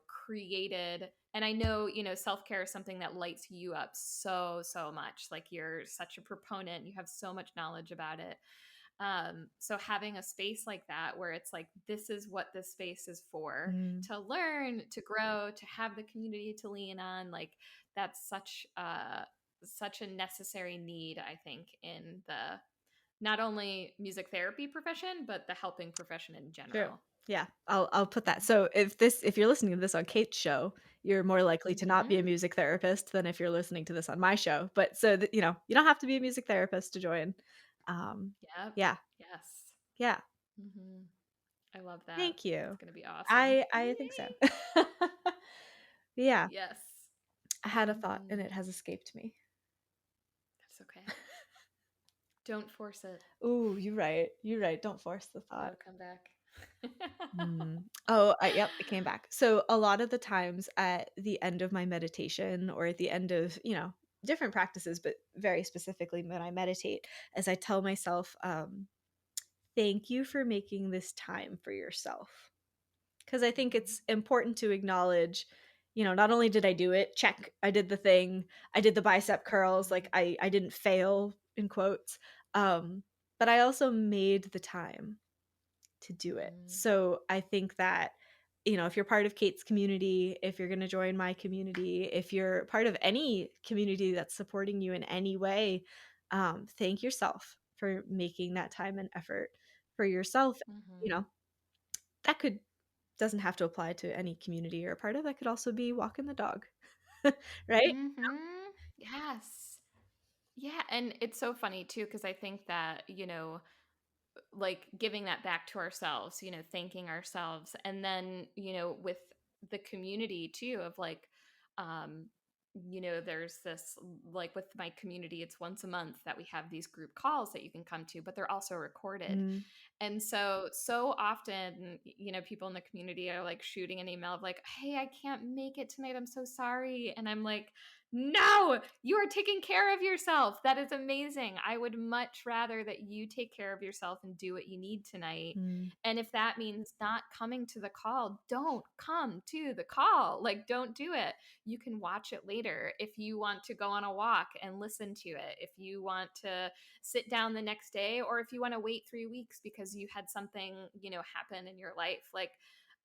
created, and I know, self-care is something that lights you up so much. Like you're such a proponent, you have so much knowledge about it. So having a space like that where it's like this is what this space is for, mm, to learn, to grow, to have the community to lean on, like that's such a necessary need, I think, in the not only music therapy profession, but the helping profession in true. general. Yeah, I'll put that. So if you're listening to this on Kate's show, you're more likely to not Hmm. be a music therapist than if you're listening to this on my show. But so that you don't have to be a music therapist to join. Um, Yep. yeah, Yes. yeah. Hmm. I love that. Thank That's you. going to be awesome. I think so. Yay! Yeah, Yes. I had a thought and Hmm. it has escaped me. That's okay. Don't force it. Ooh, you're right. You're right. Don't force the thought. It'll come back. Oh, yep, it came back. So a lot of the times at the end of my meditation or at the end of, different practices, but very specifically when I meditate, as I tell myself, thank you for making this time for yourself. Because I think Mhm. it's important to acknowledge, not only did I do it, check, I did the thing, I did the bicep curls, like Mhm. I didn't fail in quotes. Um, but I also made the time to do it. Mhm. So I think that, if you're part of Kate's community, if you're going to join my community, if you're part of any community that's supporting you in any way, thank yourself for making that time and effort for yourself. You Mhm. know, that could doesn't have to apply to any community you're a part of. That could also be walking the dog, right? Mhm. Yes. Yeah, and it's so funny too because I think that, like giving that back to ourselves, thanking ourselves, and then, with the community too of like, um there's this, like with my community, it's once a month that we have these group calls that you can come to, but they're also recorded. Mm, And so often, people in the community are like shooting an email of like, "Hey, I can't make it tonight. I'm so sorry." And I'm like, "No, you are taking care of yourself. That is amazing. I would much rather that you take care of yourself and do what you need tonight. mm, And if that means not coming to the call, don't come to the call. Like, don't do it. You can watch it later. If you want to go on a walk and listen to it, if you want to sit down the next day, or if you want to wait 3 weeks because you had something, happen in your life, like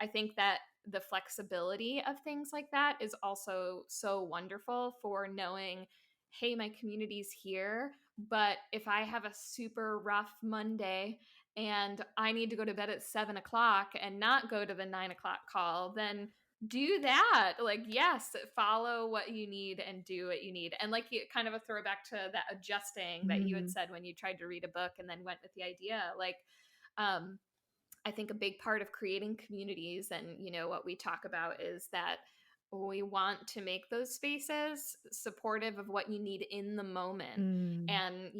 I think that the flexibility of things like that is also so wonderful for knowing, hey, my community's here, but if I have a super rough Monday and I need to go to bed at 7 o'clock and not go to the 9 o'clock call, then do that. Like, yes, follow what you need and do what you need. And like, kind of a throwback to that adjusting that you had Mm, said when you tried to read a book and then went with the idea. Like, um, I think a big part of creating communities and, what we talk about is that we want to make those spaces supportive of what you need in the moment. mm, And,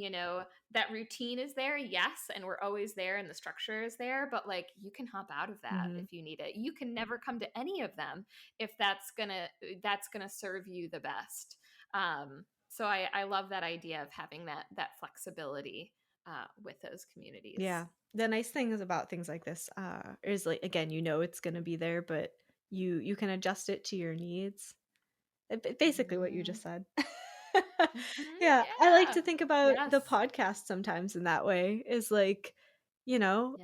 that routine is there, yes, and we're always there and the structure is there, but like you can hop out of that mhm. if you need it. You can never come to any of them if that's gonna serve you the best. So I love that idea of having that flexibility with those communities. Yeah. The nice thing is about things like this is like, again, it's going to be there, but you can adjust it to your needs. Basically what you Mhm. just said. Yeah, I like Yeah. to think about the Yes. podcast sometimes in that way is like, Yep.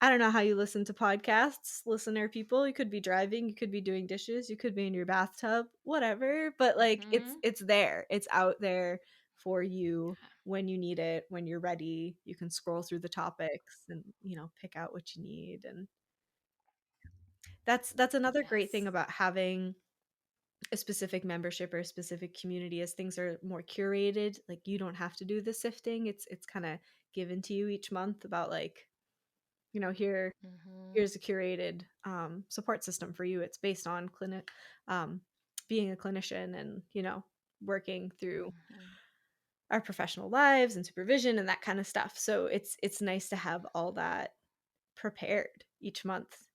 I don't know how you listen to podcasts, listener people. You could be driving, you could be doing dishes, you could be in your bathtub, whatever, but like Mhm. it's there. It's out there for you when you need it, when you're ready. You can scroll through the topics and, pick out what you need, and that's another great thing Yes. about having a specific membership or a specific community. As things are more curated, like you don't have to do the sifting. It's kind of given to you each month about like, Mhm. here's a curated support system for you. It's based on um, being a clinician and working through Mhm. our professional lives and supervision and that kind of stuff. So it's nice to have all that prepared each month.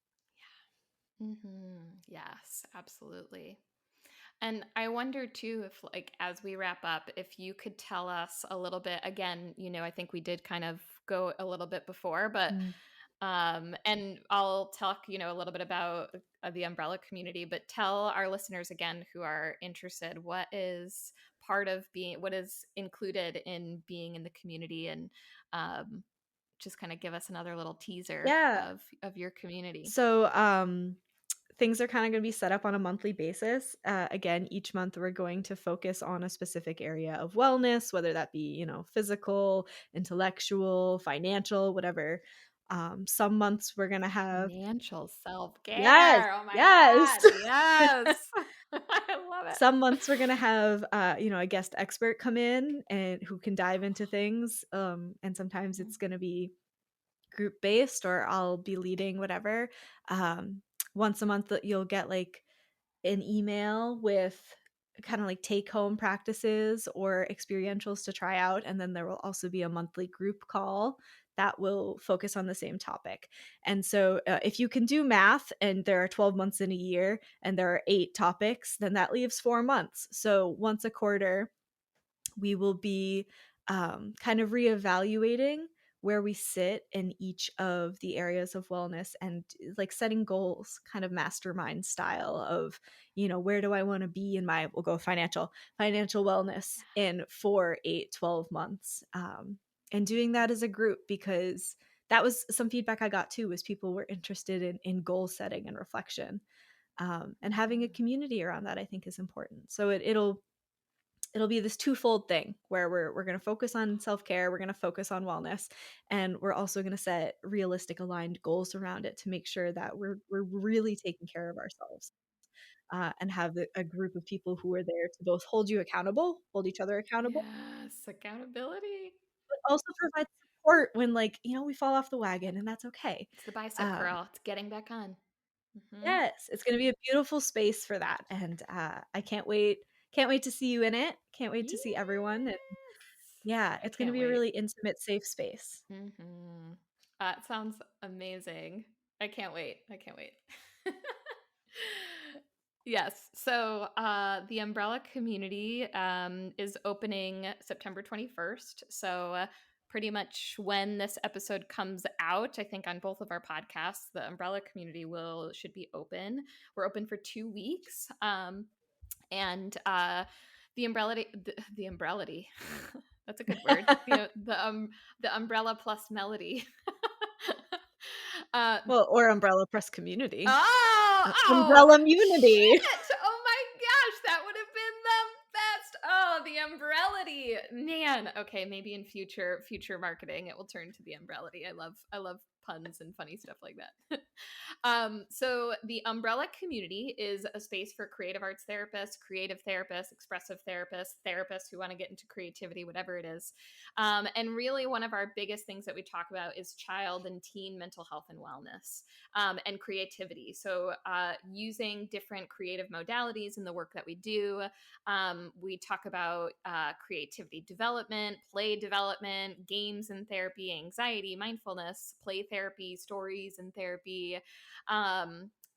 Mhm. Yes, absolutely. And I wonder too if, like, as we wrap up, if you could tell us a little bit again, I think we did kind of go a little bit before, but Mm. and I'll talk, a little bit about the umbrella community, but tell our listeners again who are interested, what is included in being in the community, and um, just kind of give us another little teaser Yeah. of your community. So things are kind of going to be set up on a monthly basis. Again, each month we're going to focus on a specific area of wellness, whether that be, physical, intellectual, financial, whatever. Some months we're going to have, Financial yes, self-care. Oh my yes. God. Yes. I love it. Some months we're going to have, a guest expert come in and who can dive into things. And sometimes it's going to be group based or I'll be leading whatever. Once a month you'll get like an email with kind of like take home practices or experientials to try out. And then there will also be a monthly group call that will focus on the same topic. And so if you can do math and there are 12 months in a year and there are 8 topics, then that leaves 4 months. So once a quarter, we will be kind of reevaluating where we sit in each of the areas of wellness and like setting goals, kind of mastermind style of, where do I want to be in we'll go financial wellness in 4, 8, 12 months. And doing that as a group, because that was some feedback I got too, was people were interested in goal setting and reflection. And having a Mhm. community around that, I think, is important. So it'll be this twofold thing where we're going to focus on self-care, we're going to focus on wellness, and we're also going to set realistic aligned goals around it to make sure that we're really taking care of ourselves, and have a group of people who are there to both hold you accountable, hold each other accountable, Yes. Accountability. but also provide support when, like, we fall off the wagon, and that's okay. It's the bicep um, curl. It's getting back on. Hmm. yes, it's going to be a beautiful space for that, and I can't wait to see you in it, can't wait to see everyone. Yes. Yeah, I it's gonna can't be a wait. really intimate, safe space. Hmm. It sounds amazing. I can't wait. I can't wait. Yes. So the umbrella community is opening September 21st. So pretty much when this episode comes out, I think on both of our podcasts, the umbrella community should be open. We're open for 2 weeks. And the umbrella that's a good word. The umbrella plus melody Uh, Well, or umbrella press community. oh, Umbrella immunity. shit! Oh my gosh, that would have been the best. Oh, the umbrellity. Man, okay, maybe in future marketing it will turn to the umbrellity. I love puns and funny stuff like that. So the umbrella community is a space for creative arts therapists, creative therapists, expressive therapists, therapists who want to get into creativity, whatever it is. And really, one of our biggest things that we talk about is child and teen mental health and wellness, and creativity. So, using different creative modalities in the work that we do. We talk about creativity development, play development, games and therapy, anxiety, mindfulness, play therapy, stories and therapy.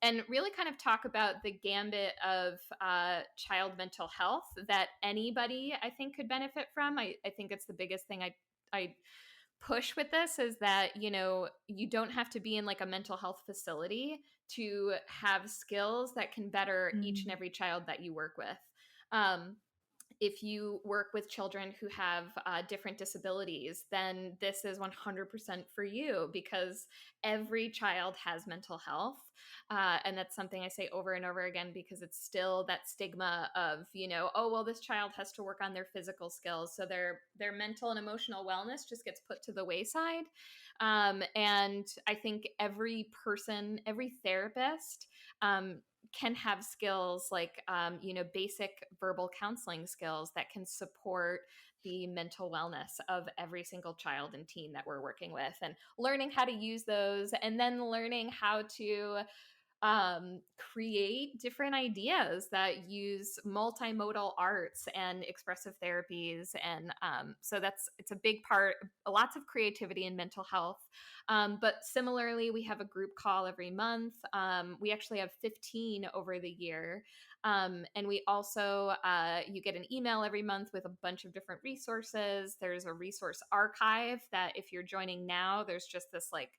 And really kind of talk about the gambit of child mental health that anybody, I think, could benefit from. I think it's the biggest thing I push with this is that, you don't have to be in like a mental health facility to have skills that can better each and Mm. every child that you work with. Um, if you work with children who have different disabilities, then this is 100% for you because every child has mental health. And that's something I say over and over again because it's still that stigma of, oh, well, this child has to work on their physical skills. So their mental and emotional wellness just gets put to the wayside. And I think every person, every therapist, can have skills like basic verbal counseling skills that can support the mental wellness of every single child and teen that we're working with, and learning how to use those, and then learning how to create different ideas that use multimodal arts and expressive therapies. And so it's a big part, lots of creativity and mental health. But similarly, we have a group call every month. We actually have 15 over the year. And we also, you get an email every month with a bunch of different resources. There's a resource archive that if you're joining now, there's just this like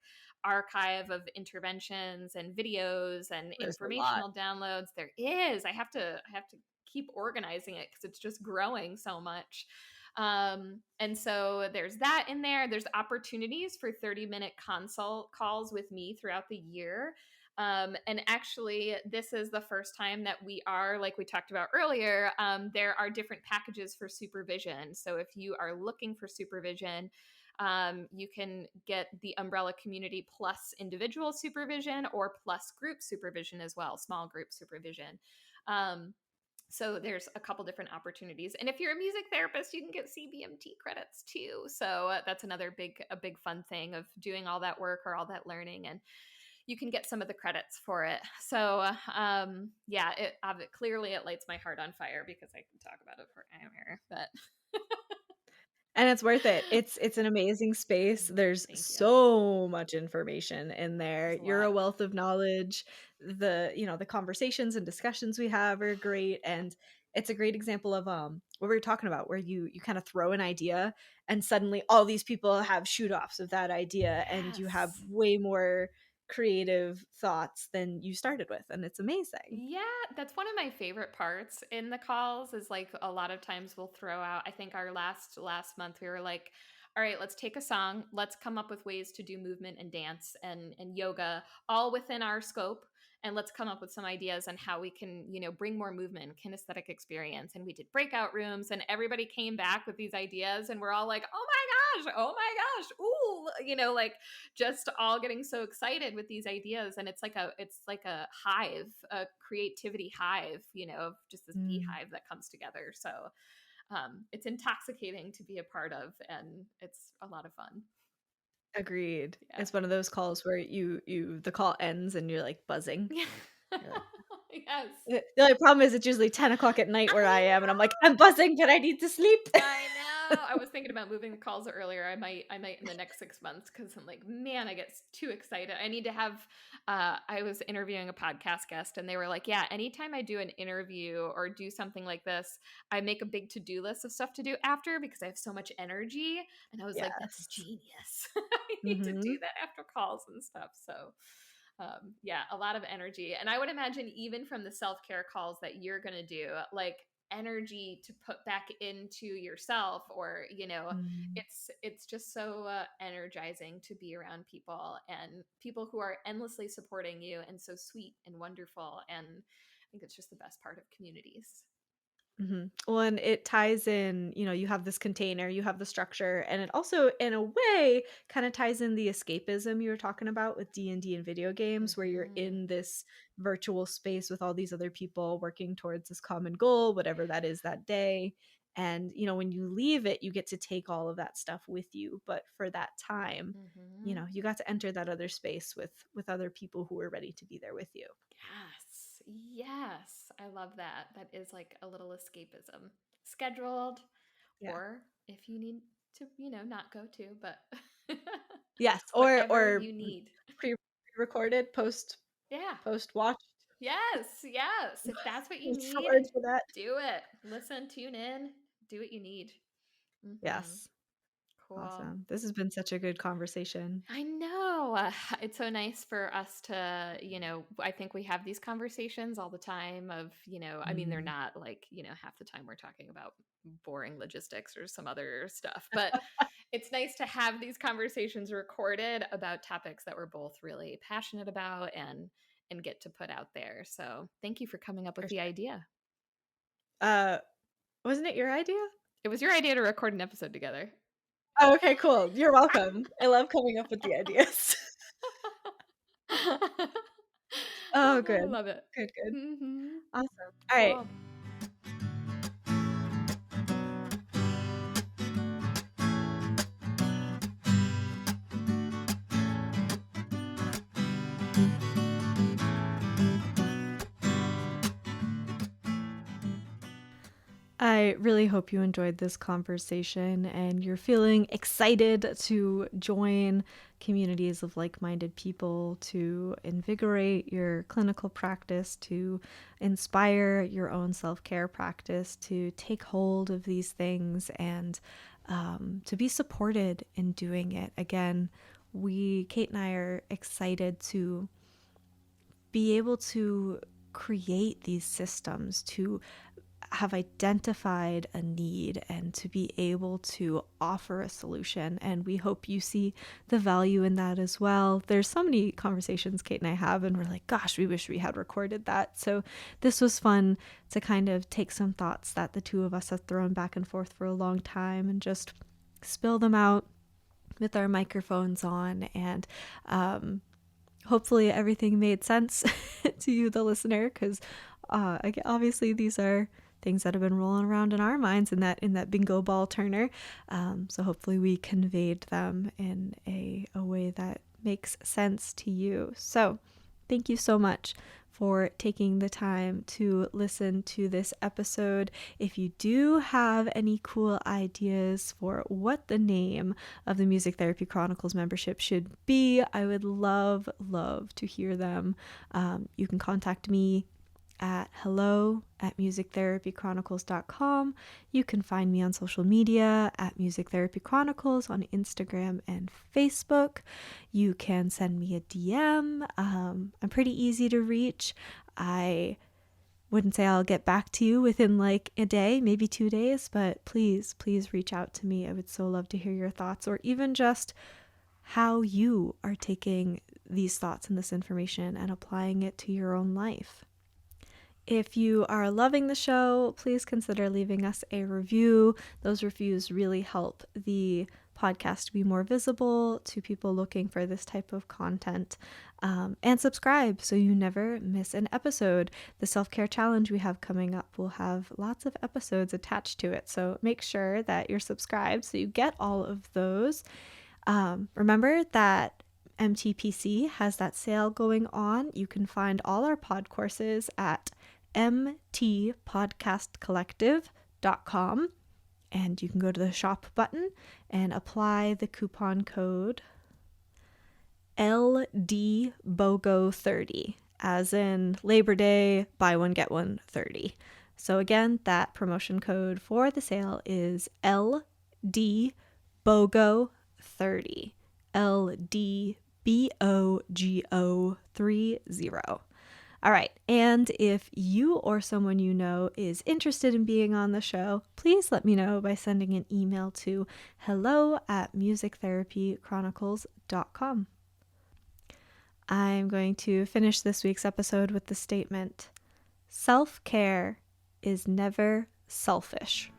archive of interventions and videos and There's a lot. informational downloads. There is. I have to keep organizing it because it's just growing so much. And so there's that in there. There's opportunities for 30-minute consult calls with me throughout the year. And actually, this is the first time that we are, like we talked about earlier, there are different packages for supervision. So if you are looking for supervision, you can get the umbrella community plus individual supervision or plus group supervision as well, small group supervision. Um, so there's a couple different opportunities. And if you're a music therapist, you can get CBMT credits too. So that's another a big fun thing of doing all that work or all that learning, and you can get some of the credits for it. So yeah, clearly it lights my heart on fire because I can talk about it forever. But And it's worth it. It's an amazing space. There's thank you. so much information in there. There's a You're lot. a wealth of knowledge. The conversations and discussions we have are great, and it's a great example of what we were talking about where you kind of throw an idea and suddenly all these people have shoot-offs of that idea and you have Yes. way more creative thoughts than you started with, and it's amazing. Yeah, that's one of my favorite parts in the calls is like a lot of times we'll throw out, I think our last month we were like, all right, let's take a song, let's come up with ways to do movement and dance and yoga all within our scope, and let's come up with some ideas on how we can, bring more movement, kinesthetic experience. And we did breakout rooms and everybody came back with these ideas and we're all like, oh my gosh, ooh, like just all getting so excited with these ideas. And it's like a hive, a creativity hive, of just this Mm, beehive that comes together. So it's intoxicating to be a part of, and it's a lot of fun. agreed. Yeah. It's one of those calls where the call ends and you're like buzzing. Yeah. You're like, Yes. the only problem is it's usually 10 o'clock at night where I I am, and I'm like, know. "I'm buzzing, but I need to sleep." I know. I was thinking about moving the calls earlier. I might in the next 6 months because I'm like, man, I get too excited. I need to have. I was interviewing a podcast guest, and they were like, yeah, anytime I do an interview or do something like this, I make a big to-do list of stuff to do after because I have so much energy. And I was like, that's Yes. genius. I need to do Mhm. that after calls and stuff. So. Yeah, a lot of energy. And I would imagine even from the self care calls that you're going to do, like energy to put back into yourself, or Mm. it's just so energizing to be around people, and people who are endlessly supporting you and so sweet and wonderful. And I think it's just the best part of communities. Well, and it ties in, you have this container, you have the structure, and it also, in a way, kind of ties in the escapism you were talking about with D&D and video games, where you're Mm-hmm. in this virtual space with all these other people working towards this common goal, whatever that is that day. And, when you leave it, you get to take all of that stuff with you. But for that time, Mm-hmm. you got to enter that other space with other people who are ready to be there with you. Yes. Yes. I love that. That is like a little escapism. Scheduled, Yeah. or if you need to, not go to, but Yes. whatever Or you need. pre-recorded, Yeah. post watch. Yes. Yes. If that's what you There's a need, word for that. do it. Listen, tune in, do what you need. Mm-hmm. Yes. Cool. Awesome. This has been such a good conversation. I know. It's so nice for us to, I think we have these conversations all the time of, I mean, they're Mm. not like, half the time we're talking about boring logistics or some other stuff, but it's nice to have these conversations recorded about topics that we're both really passionate about and get to put out there. So thank you for coming up with For the sure. idea. Wasn't it your idea? It was your idea to record an episode together. Oh, okay, cool. You're welcome. I love coming up with the ideas. Oh, I good. love it. Good, good. Mm-hmm. Awesome. All right. Cool. I really hope you enjoyed this conversation and you're feeling excited to join communities of like-minded people, to invigorate your clinical practice, to inspire your own self-care practice, to take hold of these things, and to be supported in doing it. Again, Kate and I are excited to be able to create these systems, to have identified a need and to be able to offer a solution. And we hope you see the value in that as well. There's so many conversations Kate and I have, and we're like, gosh, we wish we had recorded that. So this was fun to kind of take some thoughts that the two of us have thrown back and forth for a long time and just spill them out with our microphones on. And hopefully everything made sense to you, the listener, because obviously these are things that have been rolling around in our minds in that bingo ball turner. So hopefully we conveyed them in a way that makes sense to you. So thank you so much for taking the time to listen to this episode. If you do have any cool ideas for what the name of the Music Therapy Chronicles membership should be, I would love to hear them. You can contact me at hello@musictherapychronicles.com. You can find me on social media at Music Therapy Chronicles on Instagram and Facebook. You can send me a DM. I'm pretty easy to reach. I wouldn't say I'll get back to you within like a day, maybe 2 days, but please reach out to me. I would so love to hear your thoughts, or even just how you are taking these thoughts and this information and applying it to your own life. If you are loving the show, please consider leaving us a review. Those reviews really help the podcast to be more visible to people looking for this type of content. And subscribe so you never miss an episode. The self-care challenge we have coming up will have lots of episodes attached to it. So make sure that you're subscribed so you get all of those. Remember that MTPC has that sale going on. You can find all our pod courses at mtpodcastcollective.com, and you can go to the shop button and apply the coupon code LDBOGO30, as in Labor Day, buy one, get one 30. So again, that promotion code for the sale is LDBOGO30. LDBOGO30. All right. And if you or someone you know is interested in being on the show, please let me know by sending an email to hello@musictherapychronicles.com. I'm going to finish this week's episode with the statement: self-care is never selfish.